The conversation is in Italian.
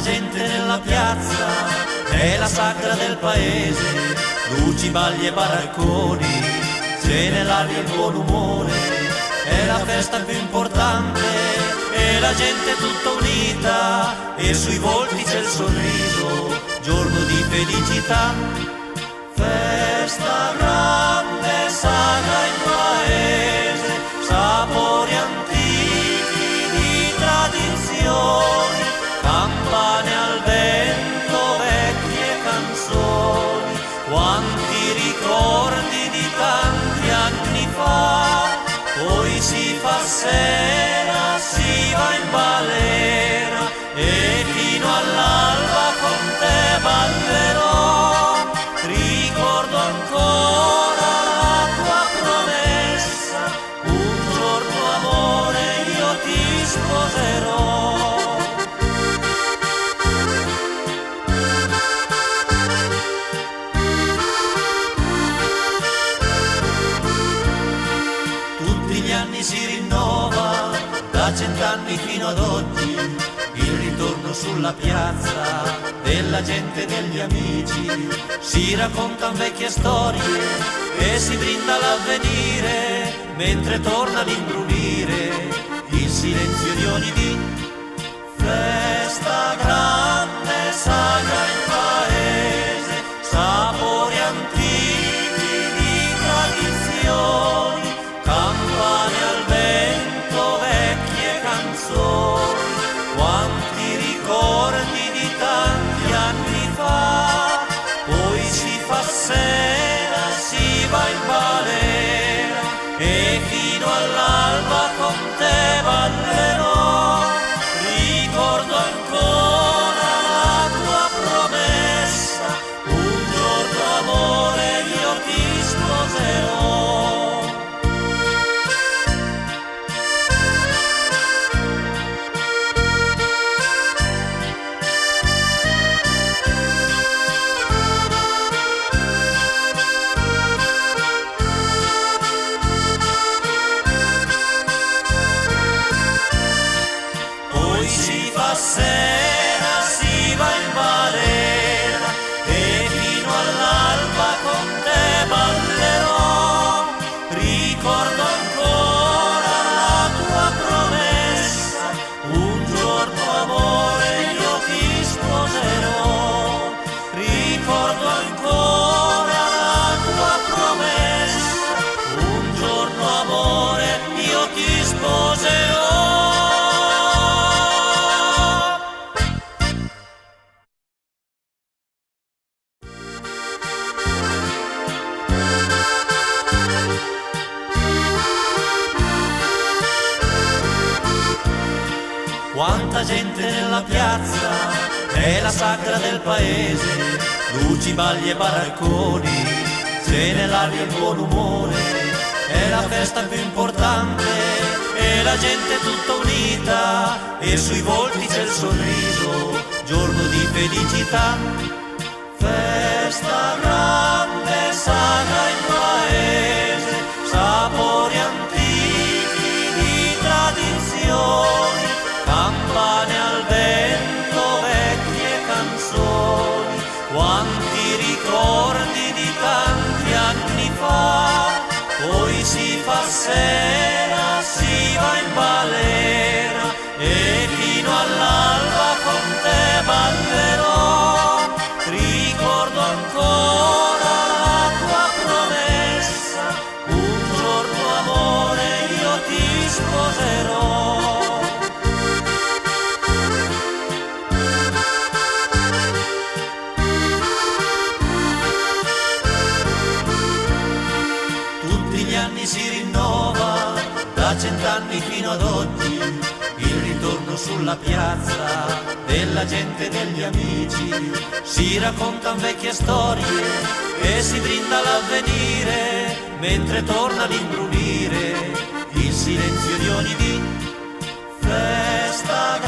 Quanta gente nella piazza, è la sagra del paese, luci, balli e baracconi, c'è nell'aria il buon umore, è la festa più importante, e la gente è tutta unita, e sui volti c'è il sorriso, giorno di felicità. Festa grande, sagra in paese, sapori antichi di tradizioni, campane al vento, vecchie canzoni, quanti ricordi di tanti anni fa. Poi si fa sera, si va in balera, e fino all'alba con te ballerò. Ricordo ancora la tua promessa, un giorno amore io ti sposerò. Tutti gli anni si rinnova, da 100 anni fino ad oggi, il ritorno sulla piazza della gente e degli amici. Si raccontan vecchie storie e si brinda l'avvenire, mentre torna l'imbrunire il silenzio di ogni dì. Festa grande, sagra in paese, sapori antichi di tradizioni, campane al vento, vecchie canzoni, quanti ricordi di tanti anni fa. Poi si fa sera, si va in balera, e fino all'alba con te ballerò. Ricordo ancora la tua promessa, un giorno amore io ti sposerò. Si fa sera, si va in balera, e fino all'alba con te ballerò. Ricordo ancora la tua promessa, un giorno amore io ti sposerò. Ricordo ancora la tua promessa, un giorno amore io ti sposerò. Quanta gente nella piazza, è la sagra del paese, luci, balli e baracconi, c'è nell'aria il buon umore, è la festa più importante, e la gente è tutta unita, e sui volti c'è il sorriso, giorno di felicità. Festa grande, sagra in paese, sapori antichi di tradizioni, campane al vento, vecchie canzoni, quanti ricordi di tanti anni fa. Poi si fa sera, si va in balera, e fino all'alba con te ballerò. Ricordo ancora la tua promessa, un giorno amore io ti sposerò. Si rinnova, da 100 anni fino ad oggi, il ritorno sulla piazza della gente e degli amici. Si raccontan vecchie storie e si brinda l'avvenire, mentre torna l'imbrunire il silenzio di ogni dì. Festa